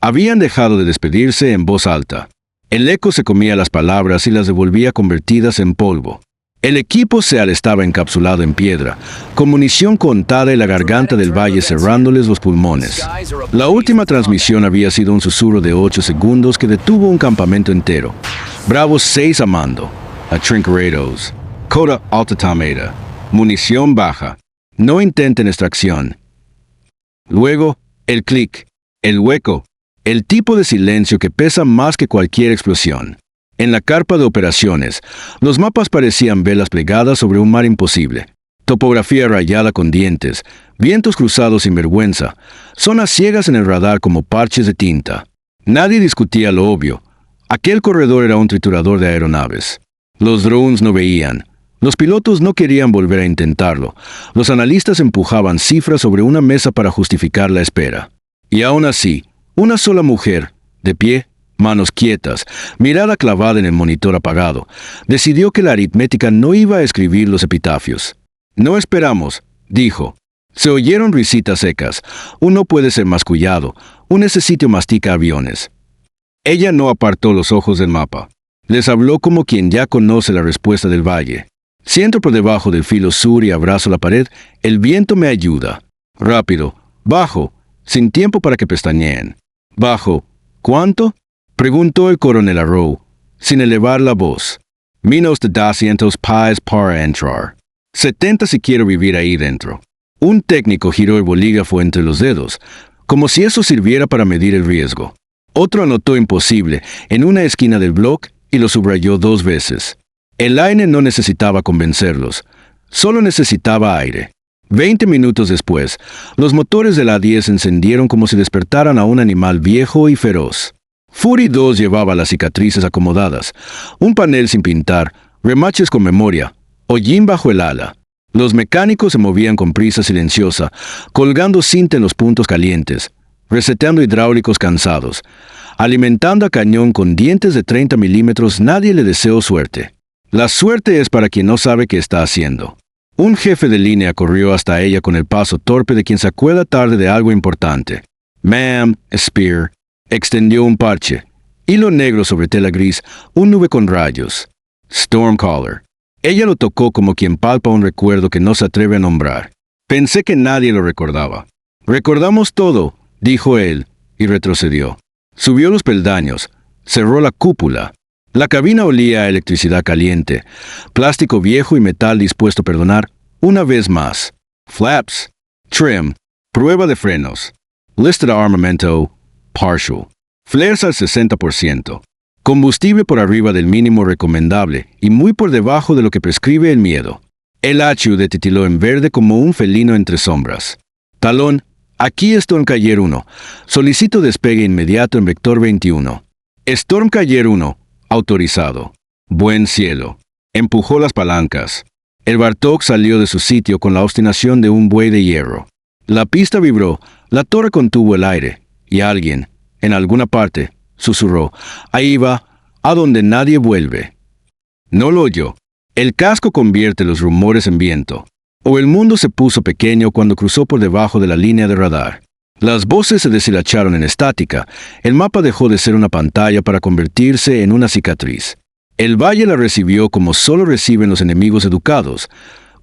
Habían dejado de despedirse en voz alta. El eco se comía las palabras y las devolvía convertidas en polvo. El equipo SEAL estaba encapsulado en piedra, con munición contada y la garganta del valle cerrándoles los pulmones. La última transmisión había sido un susurro de 8 segundos que detuvo un campamento entero. Bravos 6 a mando. Atrincorados. Coda Altatameda. Munición baja. No intenten extracción. Luego, el clic. El hueco. El tipo de silencio que pesa más que cualquier explosión. En la carpa de operaciones, los mapas parecían velas plegadas sobre un mar imposible. Topografía rayada con dientes, vientos cruzados sin vergüenza, zonas ciegas en el radar como parches de tinta. Nadie discutía lo obvio. Aquel corredor era un triturador de aeronaves. Los drones no veían. Los pilotos no querían volver a intentarlo. Los analistas empujaban cifras sobre una mesa para justificar la espera. Y aún así, una sola mujer, de pie, manos quietas, mirada clavada en el monitor apagado, decidió que la aritmética no iba a escribir los epitafios. No esperamos, dijo. Se oyeron risitas secas. Uno puede ser mascullado. Ese sitio mastica aviones. Ella no apartó los ojos del mapa. Les habló como quien ya conoce la respuesta del valle. Si entro por debajo del filo sur y abrazo la pared, el viento me ayuda. Rápido, bajo, sin tiempo para que pestañeen. Bajo, ¿cuánto? Preguntó el coronel Arrow, sin elevar la voz. Menos de 200 pies para entrar. 70 si quiero vivir ahí dentro. Un técnico giró el bolígrafo entre los dedos, como si eso sirviera para medir el riesgo. Otro anotó imposible en una esquina del bloc y lo subrayó 2 veces. El aire no necesitaba convencerlos, solo necesitaba aire. 20 minutos después, los motores de la A-10 encendieron como si despertaran a un animal viejo y feroz. Fury 2 llevaba las cicatrices acomodadas, un panel sin pintar, remaches con memoria, hollín bajo el ala. Los mecánicos se movían con prisa silenciosa, colgando cinta en los puntos calientes, reseteando hidráulicos cansados. Alimentando a cañón con dientes de 30 milímetros, nadie le deseó suerte. La suerte es para quien no sabe qué está haciendo. Un jefe de línea corrió hasta ella con el paso torpe de quien se acuerda tarde de algo importante. Ma'am, Spear. Extendió un parche. Hilo negro sobre tela gris, un nube con rayos. Stormcaller. Ella lo tocó como quien palpa un recuerdo que no se atreve a nombrar. Pensé que nadie lo recordaba. Recordamos todo, dijo él, y retrocedió. Subió los peldaños, cerró la cúpula. La cabina olía a electricidad caliente, plástico viejo y metal dispuesto a perdonar una vez más. Flaps. Trim. Prueba de frenos. Listed armamento. Partial. Flares al 60%. Combustible por arriba del mínimo recomendable y muy por debajo de lo que prescribe el miedo. El HU titiló en verde como un felino entre sombras. Talón. Aquí Stormcaller 1. Solicito despegue inmediato en vector 21. Stormcaller 1. Autorizado. Buen cielo. Empujó las palancas. El Bartok salió de su sitio con la obstinación de un buey de hierro. La pista vibró, la torre contuvo el aire, y alguien, en alguna parte, susurró, ahí va, a donde nadie vuelve. No lo oyó. El casco convierte los rumores en viento. O el mundo se puso pequeño cuando cruzó por debajo de la línea de radar. Las voces se deshilacharon en estática. El mapa dejó de ser una pantalla para convertirse en una cicatriz. El valle la recibió como solo reciben los enemigos educados,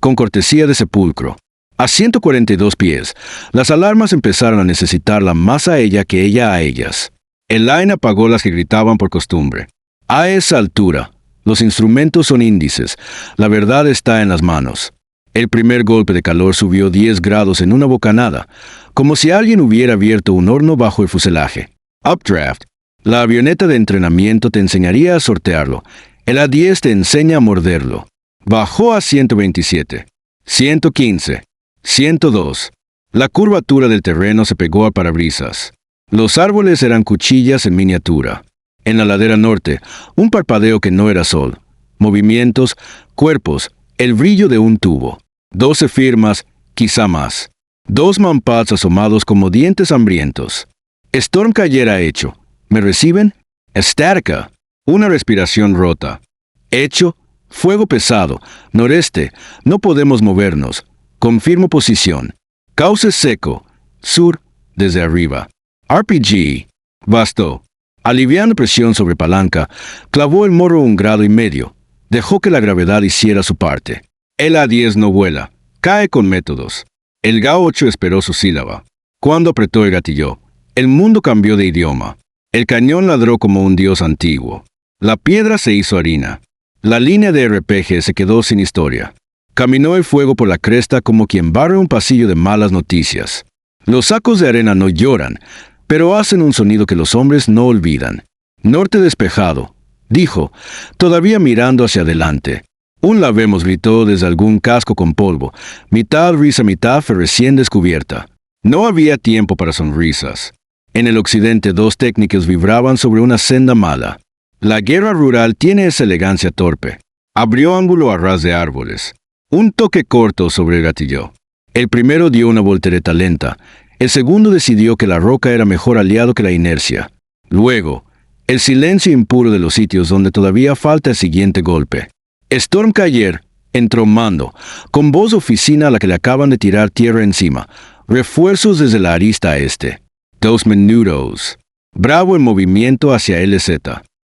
con cortesía de sepulcro. A 142 pies, las alarmas empezaron a necesitarla más a ella que ella a ellas. El line apagó las que gritaban por costumbre. A esa altura, los instrumentos son índices. La verdad está en las manos. El primer golpe de calor subió 10 grados en una bocanada, como si alguien hubiera abierto un horno bajo el fuselaje. Updraft. La avioneta de entrenamiento te enseñaría a sortearlo. El A-10 te enseña a morderlo. Bajó a 127. 115. 102. La curvatura del terreno se pegó a parabrisas. Los árboles eran cuchillas en miniatura. En la ladera norte, un parpadeo que no era sol. Movimientos, cuerpos, el brillo de un tubo. 12 firmas, quizá más. 2 manpads asomados como dientes hambrientos. Stormcaller ha hecho. ¿Me reciben? Estática. Una respiración rota. Hecho. Fuego pesado. Noreste. No podemos movernos. Confirmo posición. Cauce seco. Sur. Desde arriba. RPG. Bastó. Aliviando presión sobre palanca, clavó el morro 1,5 grados. Dejó que la gravedad hiciera su parte. El A-10 no vuela. Cae con métodos. El GA-8 esperó su sílaba. Cuando apretó el gatillo, el mundo cambió de idioma. El cañón ladró como un dios antiguo. La piedra se hizo harina. La línea de RPG se quedó sin historia. Caminó el fuego por la cresta como quien barre un pasillo de malas noticias. Los sacos de arena no lloran, pero hacen un sonido que los hombres no olvidan. Norte despejado, dijo, todavía mirando hacia adelante. Un la vemos, gritó desde algún casco con polvo, mitad risa, mitad fe recién descubierta. No había tiempo para sonrisas. En el occidente 2 técnicos vibraban sobre una senda mala. La guerra rural tiene esa elegancia torpe. Abrió ángulo a ras de árboles. Un toque corto sobre el gatillo. El primero dio una voltereta lenta. El segundo decidió que la roca era mejor aliado que la inercia. Luego, el silencio impuro de los sitios donde todavía falta el siguiente golpe. Stormcaller entró Mando, con voz de oficina a la que le acaban de tirar tierra encima. Refuerzos desde la arista este. 2 minutos. Bravo en movimiento hacia LZ.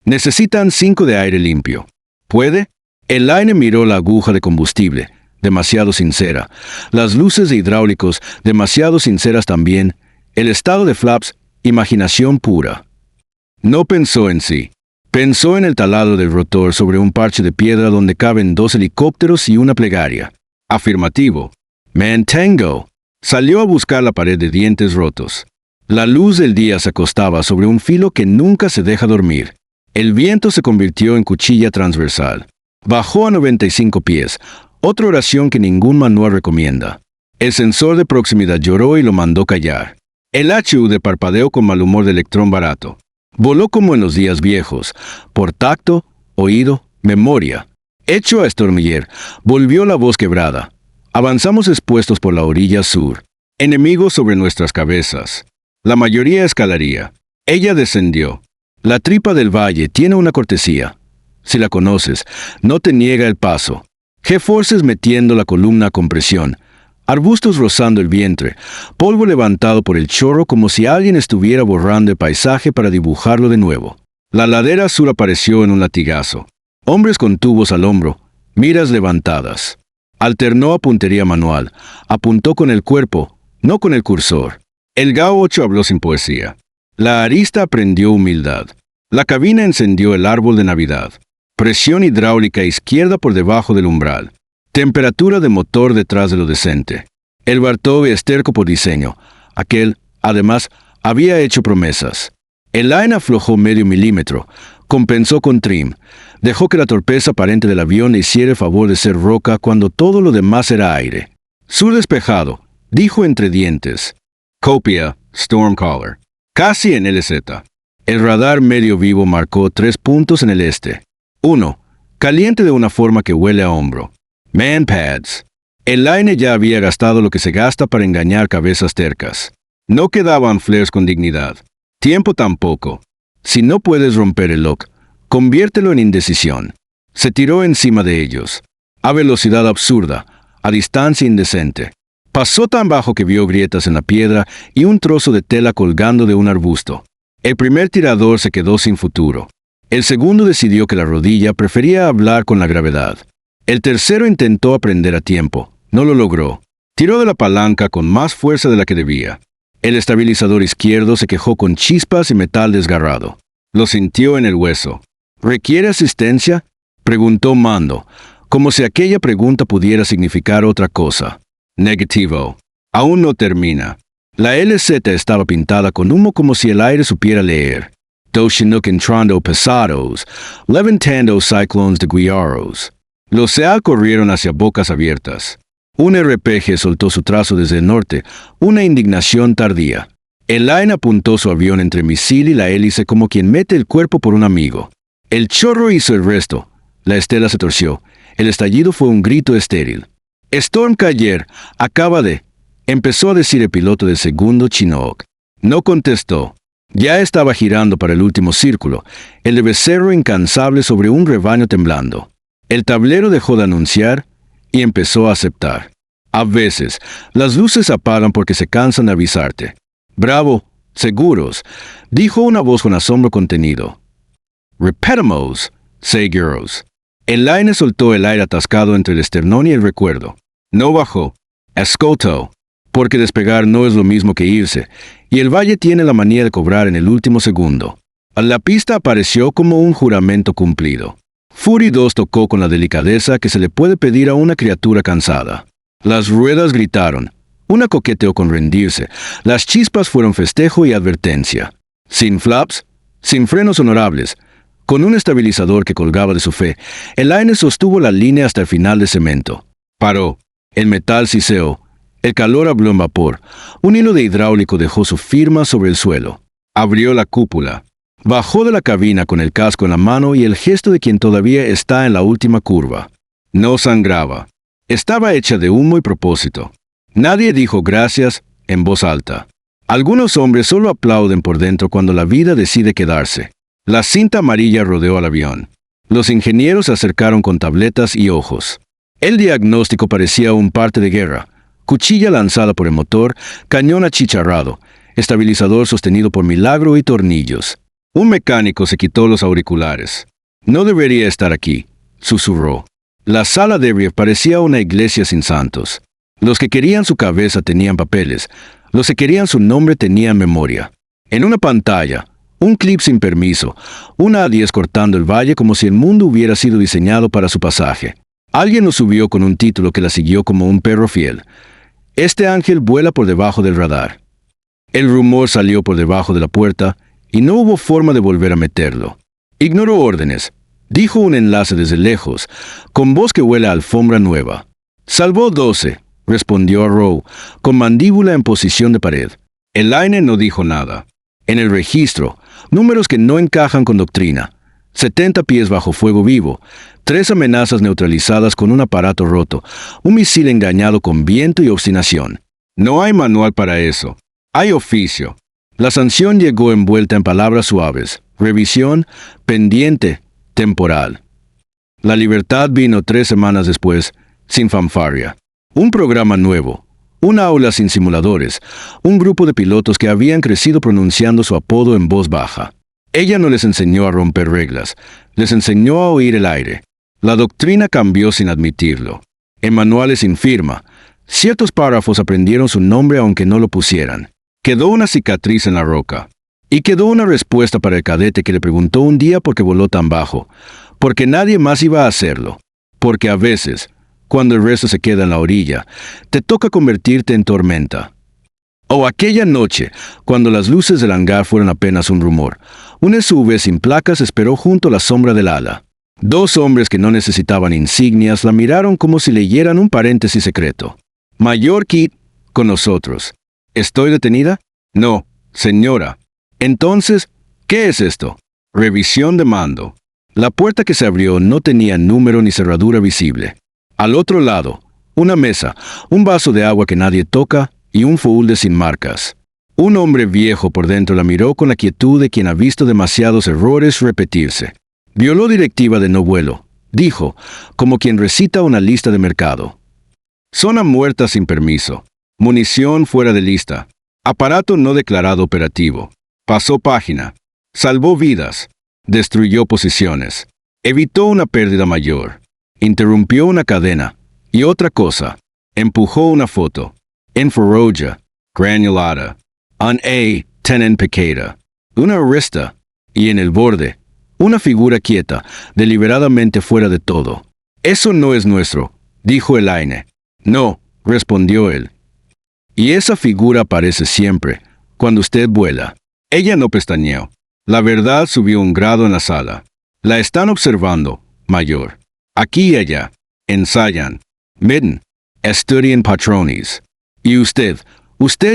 Necesitan 5 de aire limpio. ¿Puede? El aire miró la aguja de combustible, demasiado sincera. Las luces de hidráulicos, demasiado sinceras también. El estado de flaps, imaginación pura. No pensó en sí. Pensó en el taladro del rotor sobre un parche de piedra donde caben 2 helicópteros y una plegaria. Afirmativo. Mantango. Salió a buscar la pared de dientes rotos. La luz del día se acostaba sobre un filo que nunca se deja dormir. El viento se convirtió en cuchilla transversal. Bajó a 95 pies, otra oración que ningún manual recomienda. El sensor de proximidad lloró y lo mandó callar. El HUD parpadeó con mal humor de electrón barato. Voló como en los días viejos, por tacto, oído, memoria. Hecho a Stormiller, volvió la voz quebrada. Avanzamos expuestos por la orilla sur. Enemigos sobre nuestras cabezas. La mayoría escalaría. Ella descendió. La tripa del valle tiene una cortesía. Si la conoces, no te niega el paso. G-forces metiendo la columna a compresión. Arbustos rozando el vientre. Polvo levantado por el chorro como si alguien estuviera borrando el paisaje para dibujarlo de nuevo. La ladera sur apareció en un latigazo. Hombres con tubos al hombro. Miras levantadas. Alternó a puntería manual. Apuntó con el cuerpo, no con el cursor. El GA-8 habló sin poesía. La arista aprendió humildad. La cabina encendió el árbol de Navidad. Presión hidráulica izquierda por debajo del umbral. Temperatura de motor detrás de lo decente. El Bartov esterco por diseño. Aquel, además, había hecho promesas. El line aflojó medio milímetro. Compensó con trim. Dejó que la torpeza aparente del avión le hiciera el favor de ser roca cuando todo lo demás era aire. Sur despejado, dijo entre dientes. Copia, Stormcaller. Casi en LZ. El radar medio vivo marcó 3 puntos en el este. 1. Caliente de una forma que huele a hombro. Manpads. El line ya había gastado lo que se gasta para engañar cabezas tercas. No quedaban flares con dignidad. Tiempo tampoco. Si no puedes romper el lock, conviértelo en indecisión. Se tiró encima de ellos. A velocidad absurda, a distancia indecente. Pasó tan bajo que vio grietas en la piedra y un trozo de tela colgando de un arbusto. El primer tirador se quedó sin futuro. El segundo decidió que la rodilla prefería hablar con la gravedad. El tercero intentó aprender a tiempo. No lo logró. Tiró de la palanca con más fuerza de la que debía. El estabilizador izquierdo se quejó con chispas y metal desgarrado. Lo sintió en el hueso. ¿Requiere asistencia?, preguntó Mando, como si aquella pregunta pudiera significar otra cosa. Negativo. Aún no termina. La LZ estaba pintada con humo como si el aire supiera leer. Dos Chinook entrando pesados, levantando ciclones de guiaros. Los SEAL corrieron hacia bocas abiertas. Un RPG soltó su trazo desde el norte, una indignación tardía. El line apuntó su avión entre misil y la hélice como quien mete el cuerpo por un amigo. El chorro hizo el resto. La estela se torció. El estallido fue un grito estéril. Stormcaller acaba de... empezó a decir el piloto del segundo Chinook. No contestó. Ya estaba girando para el último círculo, el de becerro incansable sobre un rebaño temblando. El tablero dejó de anunciar y empezó a aceptar. A veces, las luces apagan porque se cansan de avisarte. Bravo, Seguros, dijo una voz con asombro contenido. Repetamos, seguros. Elaine soltó el aire atascado entre el esternón y el recuerdo. No bajó. Escoltó. Porque despegar no es lo mismo que irse, y el valle tiene la manía de cobrar en el último segundo. La pista apareció como un juramento cumplido. Fury 2 tocó con la delicadeza que se le puede pedir a una criatura cansada. Las ruedas gritaron. Una coqueteó con rendirse. Las chispas fueron festejo y advertencia. Sin flaps, sin frenos honorables, con un estabilizador que colgaba de su fe, Elaine sostuvo la línea hasta el final de cemento. Paró. El metal siseó. El calor habló en vapor. Un hilo de hidráulico dejó su firma sobre el suelo. Abrió la cúpula. Bajó de la cabina con el casco en la mano y el gesto de quien todavía está en la última curva. No sangraba. Estaba hecha de humo y propósito. Nadie dijo gracias en voz alta. Algunos hombres solo aplauden por dentro cuando la vida decide quedarse. La cinta amarilla rodeó al avión. Los ingenieros se acercaron con tabletas y ojos. El diagnóstico parecía un parte de guerra. Cuchilla lanzada por el motor, cañón achicharrado, estabilizador sostenido por milagro y tornillos. Un mecánico se quitó los auriculares. No debería estar aquí, susurró. La sala de Riev parecía una iglesia sin santos. Los que querían su cabeza tenían papeles, los que querían su nombre tenían memoria. En una pantalla, un clip sin permiso, una A10 cortando el valle como si el mundo hubiera sido diseñado para su pasaje. Alguien lo subió con un título que la siguió como un perro fiel. Este ángel vuela por debajo del radar. El rumor salió por debajo de la puerta y no hubo forma de volver a meterlo. Ignoró órdenes, dijo un enlace desde lejos, con voz que huele a alfombra nueva. Salvó 12, respondió Rowe, con mandíbula en posición de pared. Elaine no dijo nada. En el registro, números que no encajan con doctrina. 70 pies bajo fuego vivo, 3 amenazas neutralizadas con un aparato roto, un misil engañado con viento y obstinación. No hay manual para eso. Hay oficio. La sanción llegó envuelta en palabras suaves. Revisión, pendiente, temporal. La libertad vino 3 semanas después, sin fanfarria. Un programa nuevo. Una aula sin simuladores. Un grupo de pilotos que habían crecido pronunciando su apodo en voz baja. Ella no les enseñó a romper reglas, les enseñó a oír el aire. La doctrina cambió sin admitirlo. En manuales sin firma, ciertos párrafos aprendieron su nombre aunque no lo pusieran. Quedó una cicatriz en la roca. Y quedó una respuesta para el cadete que le preguntó un día por qué voló tan bajo. Porque nadie más iba a hacerlo. Porque a veces, cuando el resto se queda en la orilla, te toca convertirte en tormenta. O aquella noche, cuando las luces del hangar fueron apenas un rumor, un SUV sin placas esperó junto a la sombra del ala. 2 hombres que no necesitaban insignias la miraron como si leyeran un paréntesis secreto. Mayor Kit, con nosotros. ¿Estoy detenida? No, señora. Entonces, ¿qué es esto? Revisión de mando. La puerta que se abrió no tenía número ni cerradura visible. Al otro lado, una mesa, un vaso de agua que nadie toca y un foulde sin marcas. Un hombre viejo por dentro la miró con la quietud de quien ha visto demasiados errores repetirse. Violó directiva de no vuelo, dijo, como quien recita una lista de mercado. Zona muerta sin permiso. Munición fuera de lista. Aparato no declarado operativo. Pasó página. Salvó vidas. Destruyó posiciones. Evitó una pérdida mayor. Interrumpió una cadena. Y otra cosa. Empujó una foto. Infraroja. Granulada. Un A. Tenen pequeña. Una arista. Y en el borde, una figura quieta, deliberadamente fuera de todo. Eso no es nuestro, dijo Elaine. No, respondió él. Y esa figura aparece siempre, cuando usted vuela. Ella no pestañeó. La verdad subió un grado en la sala. La están observando, mayor. Aquí y allá. Ensayan. Miden. Estudian patrones. Y usted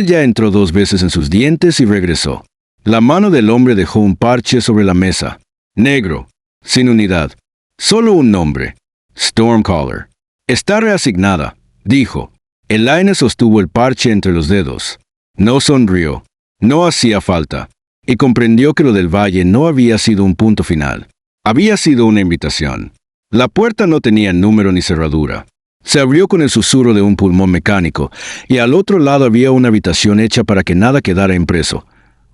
ya entró 2 veces en sus dientes y regresó. La mano del hombre dejó un parche sobre la mesa. Negro. Sin unidad. Solo un nombre. Stormcaller. Está reasignada, dijo. Elaine sostuvo el parche entre los dedos. No sonrió. No hacía falta. Y comprendió que lo del valle no había sido un punto final. Había sido una invitación. La puerta no tenía número ni cerradura. Se abrió con el susurro de un pulmón mecánico, y al otro lado había una habitación hecha para que nada quedara impreso.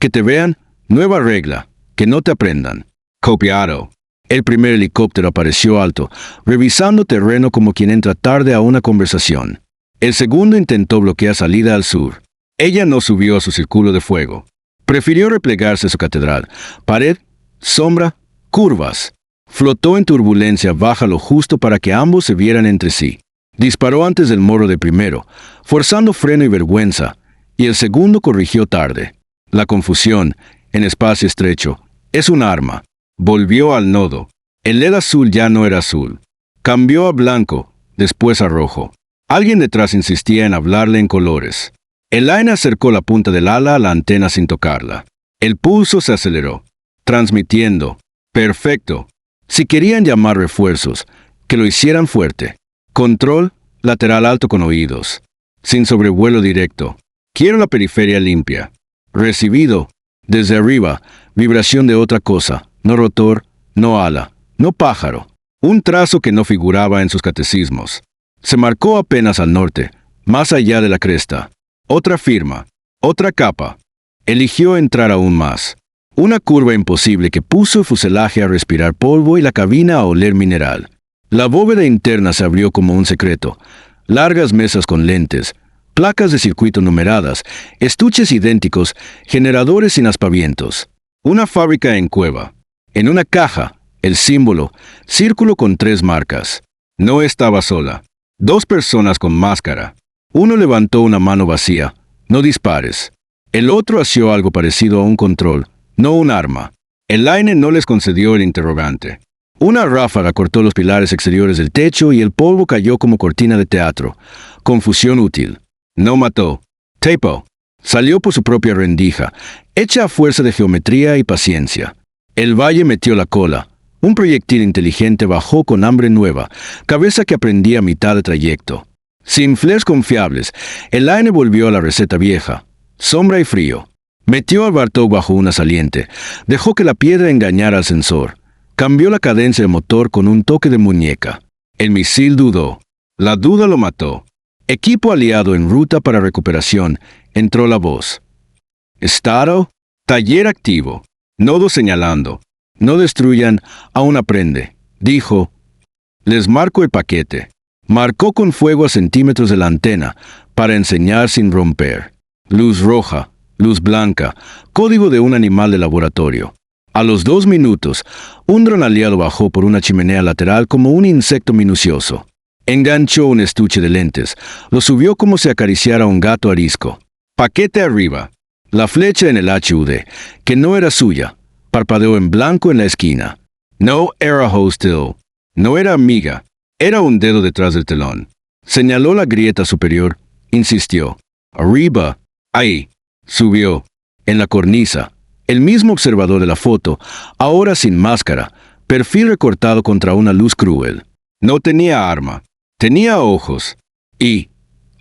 Que te vean, nueva regla, que no te aprendan. Copiado. El primer helicóptero apareció alto, revisando terreno como quien entra tarde a una conversación. El segundo intentó bloquear salida al sur. Ella no subió a su círculo de fuego. Prefirió replegarse a su catedral. Pared, sombra, curvas. Flotó en turbulencia baja lo justo para que ambos se vieran entre sí. Disparó antes del morro de primero, forzando freno y vergüenza, y el segundo corrigió tarde. La confusión, en espacio estrecho, es un arma. Volvió al nodo. El LED azul ya no era azul. Cambió a blanco, después a rojo. Alguien detrás insistía en hablarle en colores. Elaine acercó la punta del ala a la antena sin tocarla. El pulso se aceleró, transmitiendo. Perfecto. Si querían llamar refuerzos, que lo hicieran fuerte. Control, lateral alto con oídos. Sin sobrevuelo directo. Quiero la periferia limpia. Recibido. Desde arriba, vibración de otra cosa. No rotor, no ala, no pájaro. Un trazo que no figuraba en sus catecismos. Se marcó apenas al norte, más allá de la cresta. Otra firma, otra capa. Eligió entrar aún más. Una curva imposible que puso el fuselaje a respirar polvo y la cabina a oler mineral. La bóveda interna se abrió como un secreto. Largas mesas con lentes, placas de circuito numeradas, estuches idénticos, generadores sin aspavientos. Una fábrica en cueva. En una caja, el símbolo, círculo con 3 marcas. No estaba sola. 2 personas con máscara. Uno levantó una mano vacía. No dispares. El otro asió algo parecido a un control, no un arma. Elaine no les concedió el interrogante. Una ráfaga cortó los pilares exteriores del techo y el polvo cayó como cortina de teatro. Confusión útil. No mató. Tapo. Salió por su propia rendija, hecha a fuerza de geometría y paciencia. El valle metió la cola. Un proyectil inteligente bajó con hambre nueva, cabeza que aprendía a mitad de trayecto. Sin flares confiables, Elaine volvió a la receta vieja. Sombra y frío. Metió al Bartok bajo una saliente. Dejó que la piedra engañara al sensor. Cambió la cadencia del motor con un toque de muñeca. El misil dudó. La duda lo mató. Equipo aliado en ruta para recuperación. Entró la voz. Estado. Taller activo. Nodo señalando. No destruyan, aún aprende. Dijo. Les marco el paquete. Marcó con fuego a centímetros de la antena, para enseñar sin romper. Luz roja, luz blanca, código de un animal de laboratorio. A los 2 minutos, un dron aliado bajó por una chimenea lateral como un insecto minucioso. Enganchó un estuche de lentes, lo subió como si acariciara a un gato arisco. Paquete arriba. La flecha en el HUD, que no era suya, parpadeó en blanco en la esquina. No era hostil. No era amiga. Era un dedo detrás del telón. Señaló la grieta superior. Insistió. Arriba. Ahí. Subió. En la cornisa. El mismo observador de la foto, ahora sin máscara, perfil recortado contra una luz cruel. No tenía arma. Tenía ojos. Y,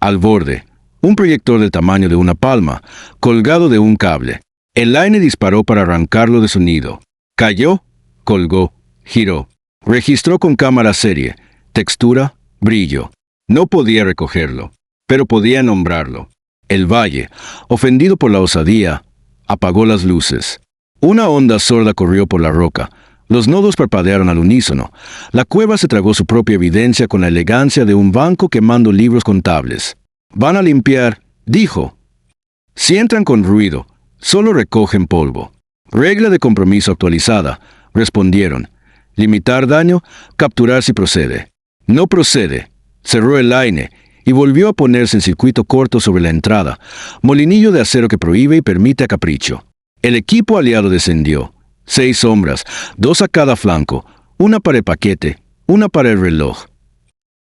al borde, un proyector del tamaño de una palma, colgado de un cable. Elaine disparó para arrancarlo de su nido. Cayó, colgó, giró. Registró con cámara serie. Textura, brillo. No podía recogerlo, pero podía nombrarlo. El valle, ofendido por la osadía, apagó las luces. Una onda sorda corrió por la roca. Los nodos parpadearon al unísono. La cueva se tragó su propia evidencia con la elegancia de un banco quemando libros contables. Van a limpiar, dijo. Si entran con ruido, solo recogen polvo. Regla de compromiso actualizada, respondieron. Limitar daño, capturar si procede. No procede. Cerró Elaine y volvió a ponerse en circuito corto sobre la entrada, molinillo de acero que prohíbe y permite a capricho. El equipo aliado descendió. 6 sombras, 2 a cada flanco, una para el paquete, una para el reloj.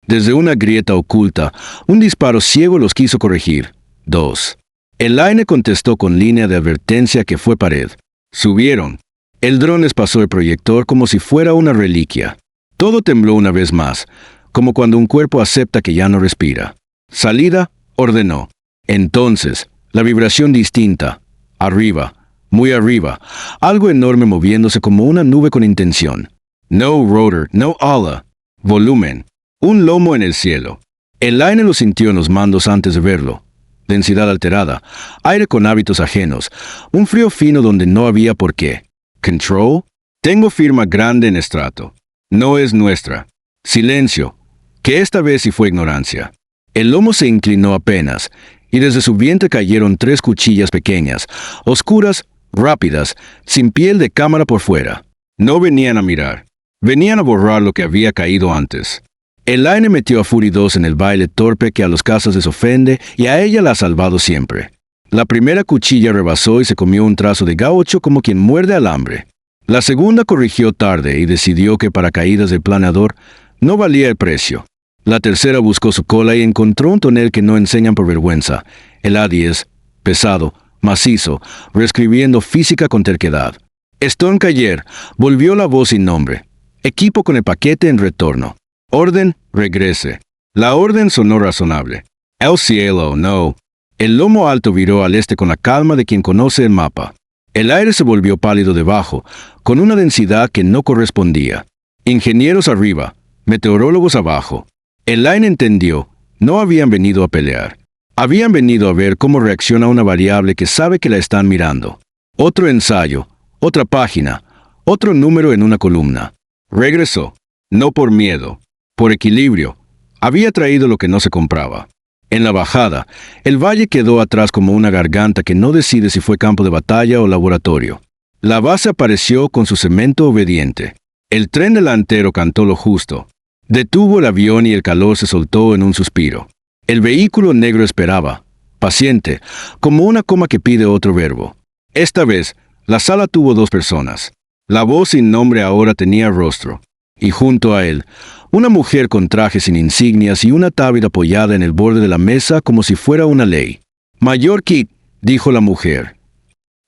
Desde una grieta oculta, un disparo ciego los quiso corregir. 2. Elaine contestó con línea de advertencia que fue pared. Subieron. El dron les pasó el proyector como si fuera una reliquia. Todo tembló una vez más, como cuando un cuerpo acepta que ya no respira. Salida, ordenó. Entonces, la vibración distinta. Arriba, muy arriba, algo enorme moviéndose como una nube con intención. No rotor, no ala. Volumen. Un lomo en el cielo. Elaine lo sintió en los mandos antes de verlo. densidad alterada, aire con hábitos ajenos, un frío fino donde no había por qué. Control. Tengo firma grande en estrato. No es nuestra. Silencio, que esta vez sí fue ignorancia. El lomo se inclinó apenas, y desde su vientre cayeron 3 cuchillas pequeñas, oscuras, rápidas, sin piel de cámara por fuera. No venían a mirar. Venían a borrar lo que había caído antes. Elaine metió a Fury 2 en el baile torpe que a los cazas les ofende y a ella la ha salvado siempre. La primera cuchilla rebasó y se comió un trazo de gaucho como quien muerde alambre. La segunda corrigió tarde y decidió que para caídas del planeador no valía el precio. La tercera buscó su cola y encontró un tonel que no enseñan por vergüenza. El A10, pesado, macizo, reescribiendo física con terquedad. Stonecaller volvió la voz sin nombre. Equipo con el paquete en retorno. Orden, regrese. La orden sonó razonable. El cielo, no. El lomo alto viró al este con la calma de quien conoce el mapa. El aire se volvió pálido debajo, con una densidad que no correspondía. Ingenieros arriba, meteorólogos abajo. Elaine entendió, no habían venido a pelear. Habían venido a ver cómo reacciona una variable que sabe que la están mirando. Otro ensayo, otra página, otro número en una columna. Regresó, no por miedo, por equilibrio. Había traído lo que no se compraba. En la bajada, el valle quedó atrás como una garganta que no decide si fue campo de batalla o laboratorio. La base apareció con su cemento obediente. El tren delantero cantó lo justo. Detuvo el avión y el calor se soltó en un suspiro. El vehículo negro esperaba, paciente, como una coma que pide otro verbo. Esta vez, la sala tuvo 2 personas. La voz sin nombre ahora tenía rostro. Y junto a él, una mujer con traje sin insignias y una tabla apoyada en el borde de la mesa como si fuera una ley. Mayor Kit, dijo la mujer.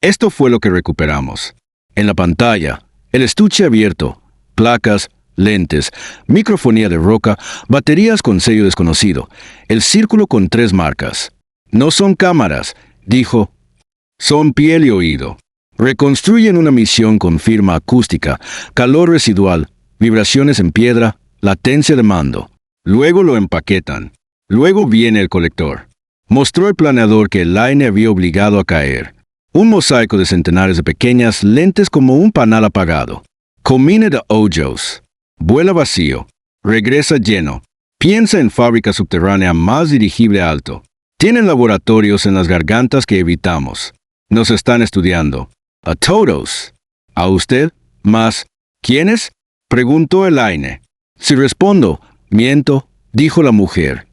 Esto fue lo que recuperamos. En la pantalla, el estuche abierto, placas, lentes, microfonía de roca, baterías con sello desconocido, el círculo con 3 marcas. No son cámaras, dijo. Son piel y oído. Reconstruyen una misión con firma acústica, calor residual, vibraciones en piedra, latencia de mando. Luego lo empaquetan. Luego viene el colector. Mostró el planeador que Elaine había obligado a caer. Un mosaico de centenares de pequeñas lentes como un panal apagado. Comine de hoyos. Vuela vacío. Regresa lleno. Piensa en fábrica subterránea más dirigible alto. Tienen laboratorios en las gargantas que evitamos. Nos están estudiando. A todos. ¿A usted? ¿Más? ¿Quiénes? Preguntó Elaine. Si respondo, miento, dijo la mujer.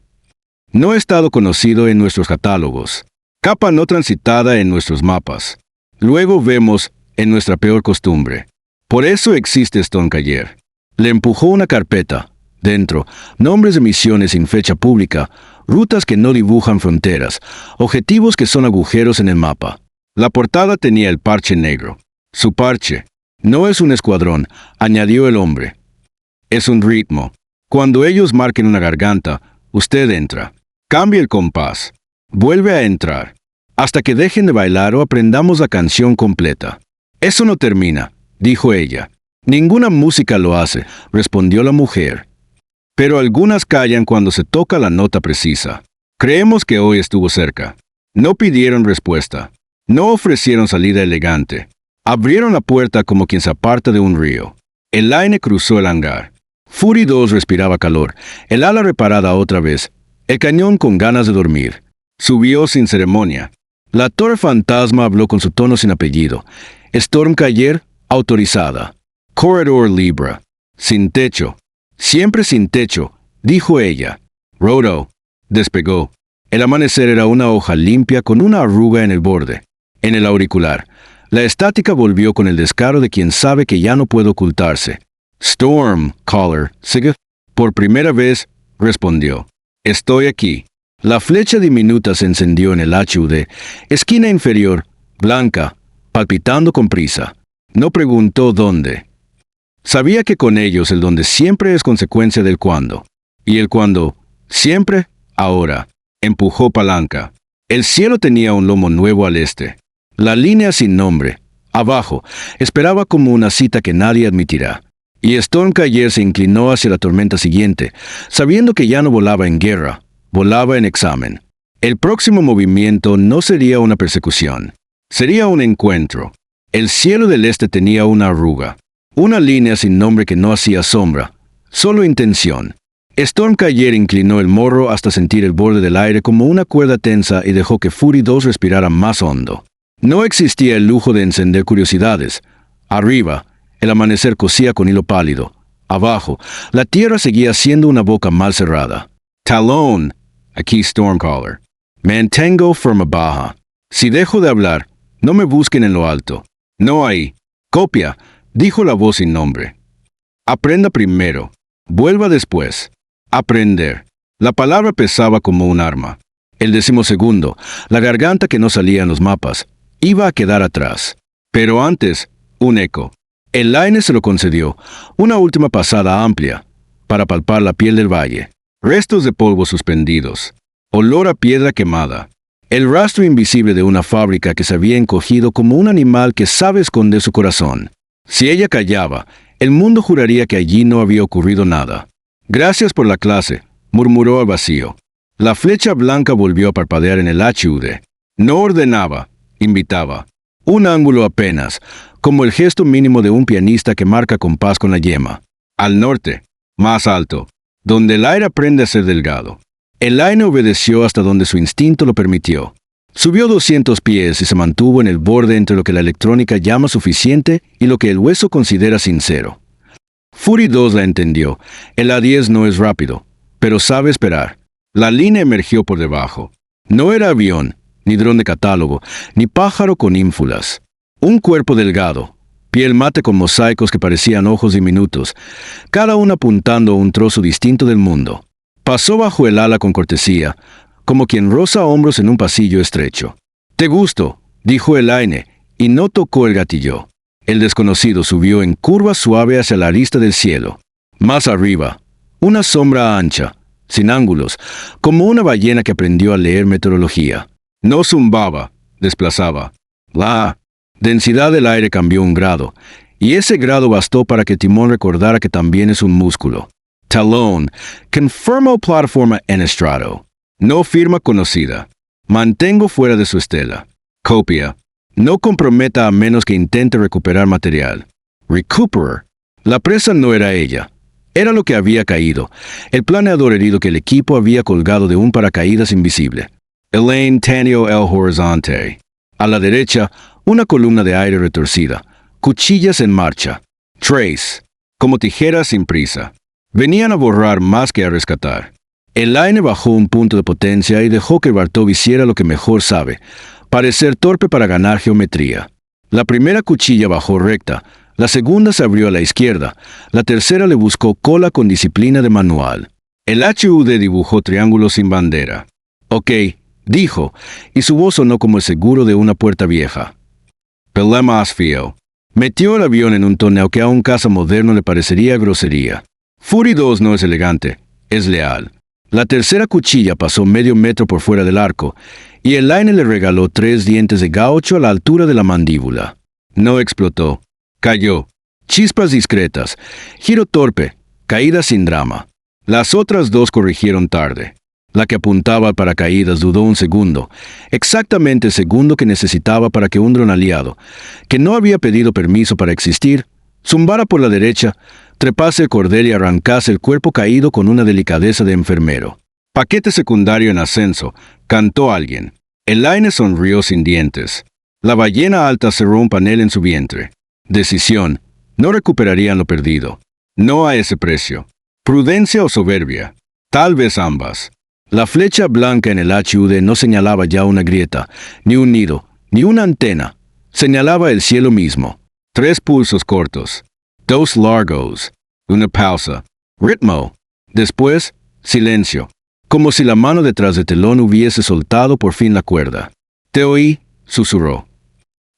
No he estado conocido en nuestros catálogos. Capa no transitada en nuestros mapas. Luego vemos, en nuestra peor costumbre. Por eso existe Stonecaller. Le empujó una carpeta. Dentro, nombres de misiones sin fecha pública, rutas que no dibujan fronteras, objetivos que son agujeros en el mapa. La portada tenía el parche negro. Su parche. No es un escuadrón, añadió el hombre. Es un ritmo. Cuando ellos marquen una garganta, usted entra. Cambia el compás. Vuelve a entrar. Hasta que dejen de bailar o aprendamos la canción completa. Eso no termina, dijo ella. Ninguna música lo hace, respondió la mujer. Pero algunas callan cuando se toca la nota precisa. Creemos que hoy estuvo cerca. No pidieron respuesta. No ofrecieron salida elegante. Abrieron la puerta como quien se aparta de un río. Elaine cruzó el hangar. Fury 2 respiraba calor, el ala reparada otra vez, el cañón con ganas de dormir. Subió sin ceremonia. La torre fantasma habló con su tono sin apellido. Stonecaller, autorizada. Corredor Libra. Sin techo. Siempre sin techo, dijo ella. Roto. Despegó. El amanecer era una hoja limpia con una arruga en el borde. En el auricular, la estática volvió con el descaro de quien sabe que ya no puede ocultarse. Storm, caller, ¿sigue? Por primera vez, respondió. Estoy aquí. La flecha diminuta se encendió en el HUD, esquina inferior, blanca, palpitando con prisa. No preguntó dónde. Sabía que con ellos el dónde siempre es consecuencia del cuándo. Y el cuándo, siempre, ahora. Empujó palanca. El cielo tenía un lomo nuevo al este. La línea sin nombre, abajo, esperaba como una cita que nadie admitirá. Y Stonecaller se inclinó hacia la tormenta siguiente, sabiendo que ya no volaba en guerra, volaba en examen. El próximo movimiento no sería una persecución. Sería un encuentro. El cielo del este tenía una arruga. Una línea sin nombre que no hacía sombra. Solo intención. Stormcaller inclinó el morro hasta sentir el borde del aire como una cuerda tensa y dejó que Fury 2 respirara más hondo. No existía el lujo de encender curiosidades. Arriba, el amanecer cosía con hilo pálido. Abajo, la tierra seguía siendo una boca mal cerrada. Talón, aquí Stormcaller. Mantengo forma baja. Si dejo de hablar, no me busquen en lo alto. No ahí. Copia, dijo la voz sin nombre. Aprenda primero. Vuelva después. Aprender. La palabra pesaba como un arma. El 12º, la garganta que no salía en los mapas, iba a quedar atrás. Pero antes, un eco. El Line se lo concedió, una última pasada amplia, para palpar la piel del valle. Restos de polvo suspendidos. Olor a piedra quemada. El rastro invisible de una fábrica que se había encogido como un animal que sabe esconder su corazón. Si ella callaba, el mundo juraría que allí no había ocurrido nada. Gracias por la clase, murmuró al vacío. La flecha blanca volvió a parpadear en el HUD. No ordenaba, invitaba. Un ángulo apenas, como el gesto mínimo de un pianista que marca compás con la yema. Al norte, más alto, donde el aire aprende a ser delgado. El Line obedeció hasta donde su instinto lo permitió. Subió 200 pies y se mantuvo en el borde entre lo que la electrónica llama suficiente y lo que el hueso considera sincero. Fury 2 la entendió. El A-10 no es rápido, pero sabe esperar. La línea emergió por debajo. No era avión, ni dron de catálogo, ni pájaro con ínfulas. Un cuerpo delgado, piel mate con mosaicos que parecían ojos diminutos, cada uno apuntando a un trozo distinto del mundo. Pasó bajo el ala con cortesía, como quien roza hombros en un pasillo estrecho. «Te gusto», dijo el Line, y no tocó el gatillo. El desconocido subió en curva suave hacia la arista del cielo. Más arriba, una sombra ancha, sin ángulos, como una ballena que aprendió a leer meteorología. No zumbaba, desplazaba. La densidad del aire cambió un grado, y ese grado bastó para que Timón recordara que también es un músculo. Talón, conformo plataforma en estrato. No firma conocida. Mantengo fuera de su estela. Copia. No comprometa a menos que intente recuperar material. Recuperer. La presa no era ella. Era lo que había caído. El planeador herido que el equipo había colgado de un paracaídas invisible. Elaine Tanio El Horizonte. A la derecha, una columna de aire retorcida. Cuchillas en marcha. Trace. Como tijeras sin prisa. Venían a borrar más que a rescatar. El Line bajó un punto de potencia y dejó que Bartov hiciera lo que mejor sabe, parecer torpe para ganar geometría. La primera cuchilla bajó recta, la segunda se abrió a la izquierda, la tercera le buscó cola con disciplina de manual. El HUD dibujó triángulos sin bandera. «Ok», dijo, y su voz sonó como el seguro de una puerta vieja. «Problema asfio». Metió el avión en un toneo que a un caza moderno le parecería grosería. Fury 2 no es elegante, es leal. La tercera cuchilla pasó medio metro por fuera del arco, y el Line le regaló 3 dientes de gaucho a la altura de la mandíbula. No explotó. Cayó. Chispas discretas. Giro torpe. Caída sin drama. Las otras 2 corrigieron tarde. La que apuntaba al paracaídas dudó un segundo, exactamente el segundo que necesitaba para que un dron aliado, que no había pedido permiso para existir, zumbara por la derecha, trepase el cordel y arrancase el cuerpo caído con una delicadeza de enfermero. «Paquete secundario en ascenso», cantó alguien. El Line sonrió sin dientes. La ballena alta cerró un panel en su vientre. Decisión. No recuperarían lo perdido. No a ese precio. Prudencia o soberbia. Tal vez ambas. La flecha blanca en el HUD no señalaba ya una grieta, ni un nido, ni una antena. Señalaba el cielo mismo. 3 pulsos cortos. 2 largos. Una pausa. Ritmo. Después, silencio. Como si la mano detrás del telón hubiese soltado por fin la cuerda. «Te oí», susurró.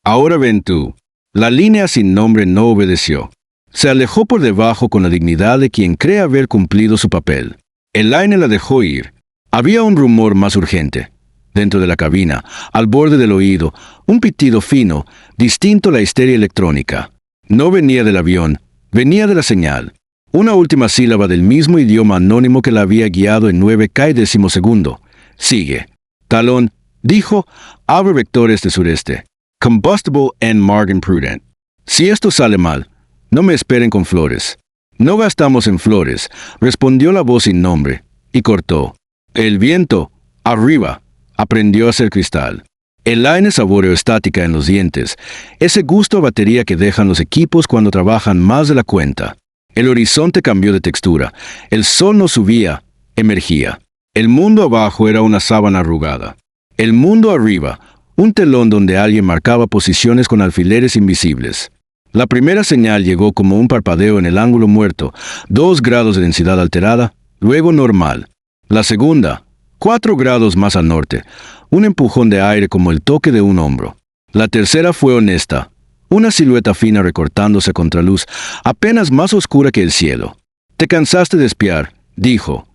«Ahora ven tú». La línea sin nombre no obedeció. Se alejó por debajo con la dignidad de quien cree haber cumplido su papel. El Line la dejó ir. Había un rumor más urgente. Dentro de la cabina, al borde del oído, un pitido fino, distinto a la histeria electrónica. No venía del avión, venía de la señal. Una última sílaba del mismo idioma anónimo que la había guiado en 9K y 12º. Sigue. Talón, dijo, abre vectores de sureste. Combustible and Margin Prudent. Si esto sale mal, no me esperen con flores. No gastamos en flores, respondió la voz sin nombre, y cortó. El viento, arriba, aprendió a ser cristal. Elaine saboreó estática en los dientes, ese gusto a batería que dejan los equipos cuando trabajan más de la cuenta. El horizonte cambió de textura, el sol no subía, emergía. El mundo abajo era una sábana arrugada. El mundo arriba, un telón donde alguien marcaba posiciones con alfileres invisibles. La primera señal llegó como un parpadeo en el ángulo muerto, 2 grados de densidad alterada, luego normal. La segunda, 4 grados más al norte, un empujón de aire como el toque de un hombro. La tercera fue honesta, una silueta fina recortándose a contraluz, apenas más oscura que el cielo. Te cansaste de espiar, dijo.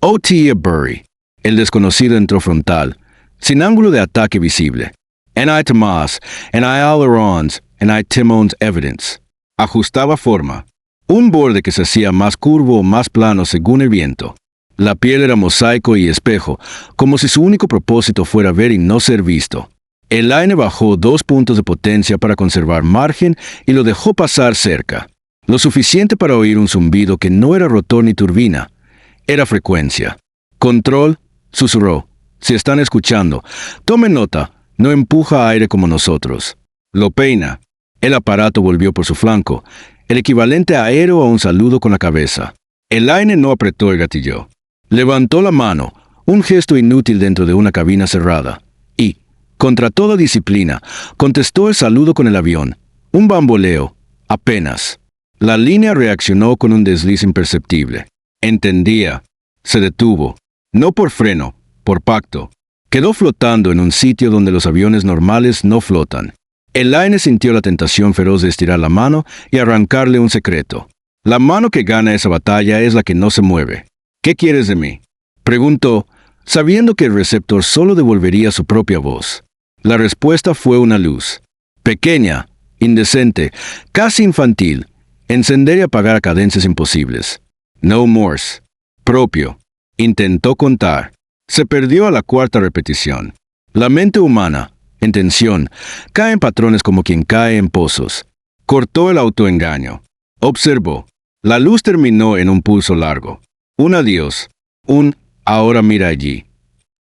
O.T. Burry. El desconocido entró frontal, sin ángulo de ataque visible. And I Tomás, and I ailerons, and I Timon's evidence. Ajustaba forma. Un borde que se hacía más curvo o más plano según el viento. La piel era mosaico y espejo, como si su único propósito fuera ver y no ser visto. Elaine bajó 2 puntos de potencia para conservar margen y lo dejó pasar cerca. Lo suficiente para oír un zumbido que no era rotor ni turbina. Era frecuencia. Control, susurró. Si están escuchando, tomen nota, no empuja aire como nosotros. Lo peina. El aparato volvió por su flanco, el equivalente aéreo a un saludo con la cabeza. Elaine no apretó el gatillo. Levantó la mano, un gesto inútil dentro de una cabina cerrada, y, contra toda disciplina, contestó el saludo con el avión. Un bamboleo, apenas. La línea reaccionó con un desliz imperceptible. Entendía. Se detuvo. No por freno, por pacto. Quedó flotando en un sitio donde los aviones normales no flotan. Elaine sintió la tentación feroz de estirar la mano y arrancarle un secreto. La mano que gana esa batalla es la que no se mueve. ¿Qué quieres de mí?, preguntó, sabiendo que el receptor solo devolvería su propia voz. La respuesta fue una luz. Pequeña, indecente, casi infantil, encender y apagar a cadencias imposibles. No Morse. Propio. Intentó contar. Se perdió a la 4ª repetición. La mente humana, en tensión, cae en patrones como quien cae en pozos. Cortó el autoengaño. Observó. La luz terminó en un pulso largo. Un adiós. Un ahora mira allí.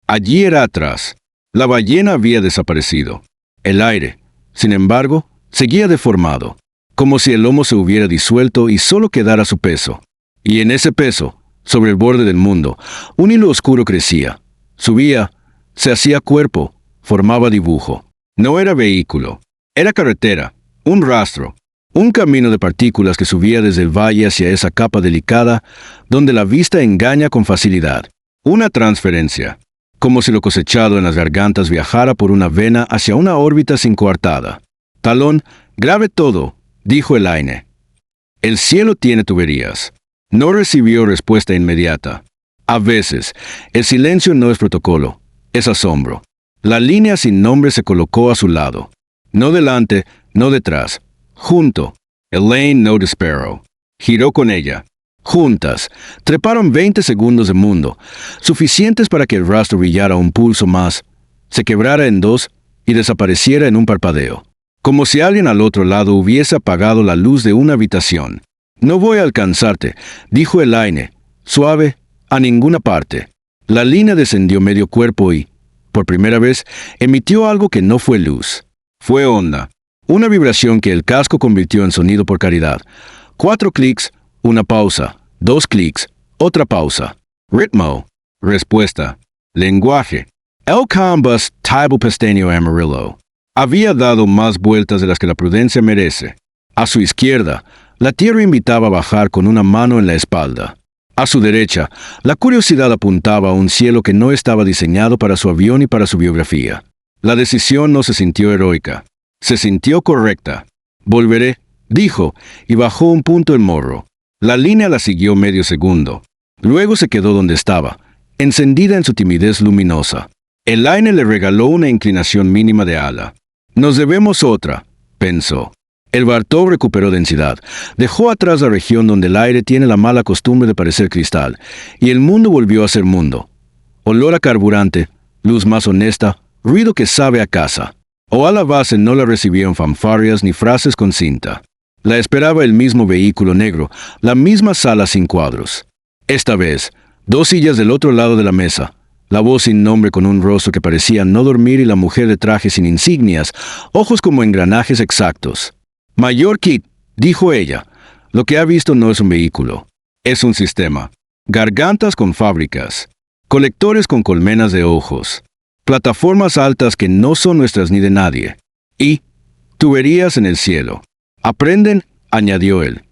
Allí era atrás. La ballena había desaparecido. El aire, sin embargo, seguía deformado, como si el lomo se hubiera disuelto y solo quedara su peso. Y en ese peso, sobre el borde del mundo, un hilo oscuro crecía. Subía, se hacía cuerpo, formaba dibujo. No era vehículo. Era carretera, un rastro. Un camino de partículas que subía desde el valle hacia esa capa delicada, donde la vista engaña con facilidad. Una transferencia, como si lo cosechado en las gargantas viajara por una vena hacia una órbita sin coartada. Talón, grabe todo, dijo Elaine. El cielo tiene tuberías. No recibió respuesta inmediata. A veces, el silencio no es protocolo, es asombro. La línea sin nombre se colocó a su lado. No delante, no detrás. Junto. Elaine no Despero. Giró con ella. Juntas. Treparon 20 segundos de mundo, suficientes para que el rastro brillara un pulso más, se quebrara en 2 y desapareciera en un parpadeo. Como si alguien al otro lado hubiese apagado la luz de una habitación. No voy a alcanzarte, dijo Elaine, suave, a ninguna parte. La línea descendió medio cuerpo y, por primera vez, emitió algo que no fue luz. Fue onda. Una vibración que el casco convirtió en sonido por caridad. 4 clics, una pausa. 2 clics, otra pausa. Ritmo. Respuesta. Lenguaje. El canvas Tibal Pestaño Amarillo. Había dado más vueltas de las que la prudencia merece. A su izquierda, la tierra invitaba a bajar con una mano en la espalda. A su derecha, la curiosidad apuntaba a un cielo que no estaba diseñado para su avión y para su biografía. La decisión no se sintió heroica. Se sintió correcta. Volveré, dijo, y bajó un punto el morro. La línea la siguió medio segundo. Luego se quedó donde estaba, encendida en su timidez luminosa. Elaine le regaló una inclinación mínima de ala. Nos debemos otra, pensó. El Bartov recuperó densidad, dejó atrás la región donde el aire tiene la mala costumbre de parecer cristal, y el mundo volvió a ser mundo. Olor a carburante, luz más honesta, ruido que sabe a casa. O a la base no la recibieron fanfarrias ni frases con cinta. La esperaba el mismo vehículo negro, la misma sala sin cuadros. Esta vez, 2 sillas del otro lado de la mesa, la voz sin nombre con un rostro que parecía no dormir y la mujer de traje sin insignias, ojos como engranajes exactos. Mayor Kit, dijo ella, lo que ha visto no es un vehículo, es un sistema. Gargantas con fábricas, colectores con colmenas de ojos, plataformas altas que no son nuestras ni de nadie, y tuberías en el cielo. Aprenden, añadió él.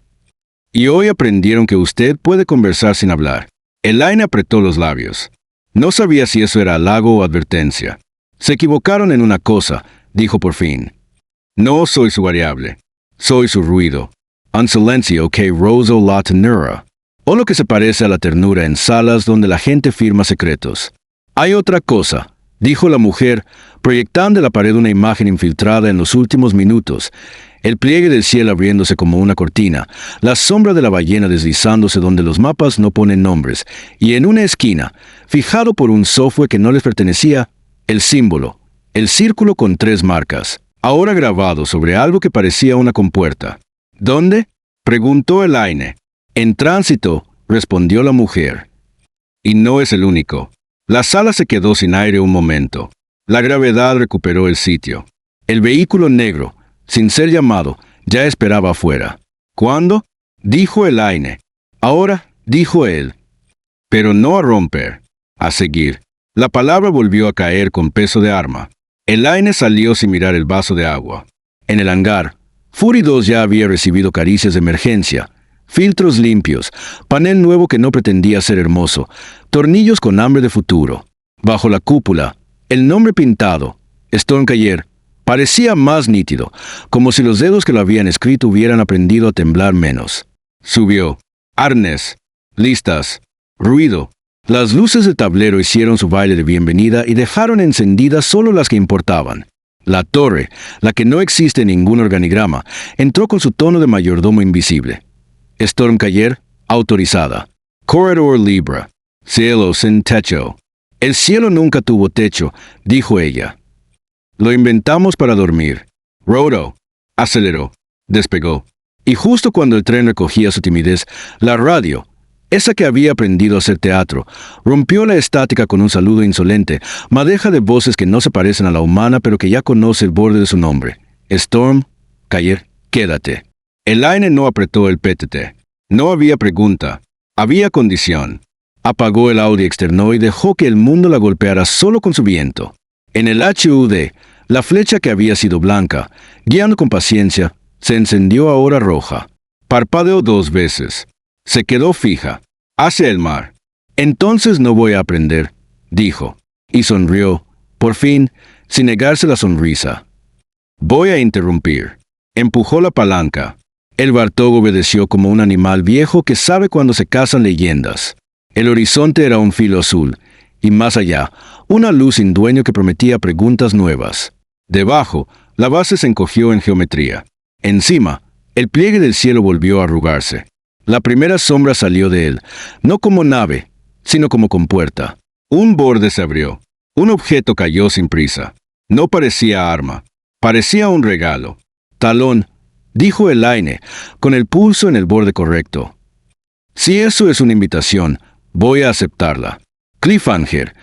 Y hoy aprendieron que usted puede conversar sin hablar. Elaine apretó los labios. No sabía si eso era halago o advertencia. Se equivocaron en una cosa, dijo por fin. No soy su variable. Soy su ruido. Un silencio que rosa la ternura. O lo que se parece a la ternura en salas donde la gente firma secretos. Hay otra cosa, dijo la mujer, proyectando en la pared una imagen infiltrada en los últimos minutos, el pliegue del cielo abriéndose como una cortina, la sombra de la ballena deslizándose donde los mapas no ponen nombres, y en una esquina, fijado por un software que no les pertenecía, el símbolo, el círculo con 3 marcas, ahora grabado sobre algo que parecía una compuerta. ¿Dónde?, preguntó Elaine. En tránsito, respondió la mujer. Y no es el único. La sala se quedó sin aire un momento. La gravedad recuperó el sitio. El vehículo negro, sin ser llamado, ya esperaba afuera. ¿Cuándo?, dijo Elaine. Ahora, dijo él. Pero no a romper. A seguir. La palabra volvió a caer con peso de arma. Elaine salió sin mirar el vaso de agua. En el hangar, Fury 2 ya había recibido caricias de emergencia. Filtros limpios, panel nuevo que no pretendía ser hermoso, tornillos con hambre de futuro. Bajo la cúpula, el nombre pintado, Stormcaller, parecía más nítido, como si los dedos que lo habían escrito hubieran aprendido a temblar menos. Subió. Arnés. Listas. Ruido. Las luces del tablero hicieron su baile de bienvenida y dejaron encendidas solo las que importaban. La torre, la que no existe en ningún organigrama, entró con su tono de mayordomo invisible. Stormcaller, autorizada. Corredor Libra. Cielo sin techo. El cielo nunca tuvo techo, dijo ella. Lo inventamos para dormir. Roto. Aceleró. Despegó. Y justo cuando el tren recogía su timidez, la radio, esa que había aprendido a hacer teatro, rompió la estática con un saludo insolente, madeja de voces que no se parecen a la humana pero que ya conoce el borde de su nombre. Stormcaller, quédate. Elaine no apretó el PTT. No había pregunta. Había condición. Apagó el audio externo y dejó que el mundo la golpeara solo con su viento. En el HUD, la flecha que había sido blanca, guiando con paciencia, se encendió ahora roja. Parpadeó 2 veces. Se quedó fija. Hacia el mar. Entonces no voy a aprender, dijo. Y sonrió, por fin, sin negarse la sonrisa. Voy a interrumpir. Empujó la palanca. El Bartog obedeció como un animal viejo que sabe cuando se cazan leyendas. El horizonte era un filo azul, y más allá, una luz sin dueño que prometía preguntas nuevas. Debajo, la base se encogió en geometría. Encima, el pliegue del cielo volvió a arrugarse. La primera sombra salió de él, no como nave, sino como compuerta. Un borde se abrió. Un objeto cayó sin prisa. No parecía arma. Parecía un regalo. Talón, dijo Elaine, con el pulso en el borde correcto. Si eso es una invitación, voy a aceptarla. Cliffhanger.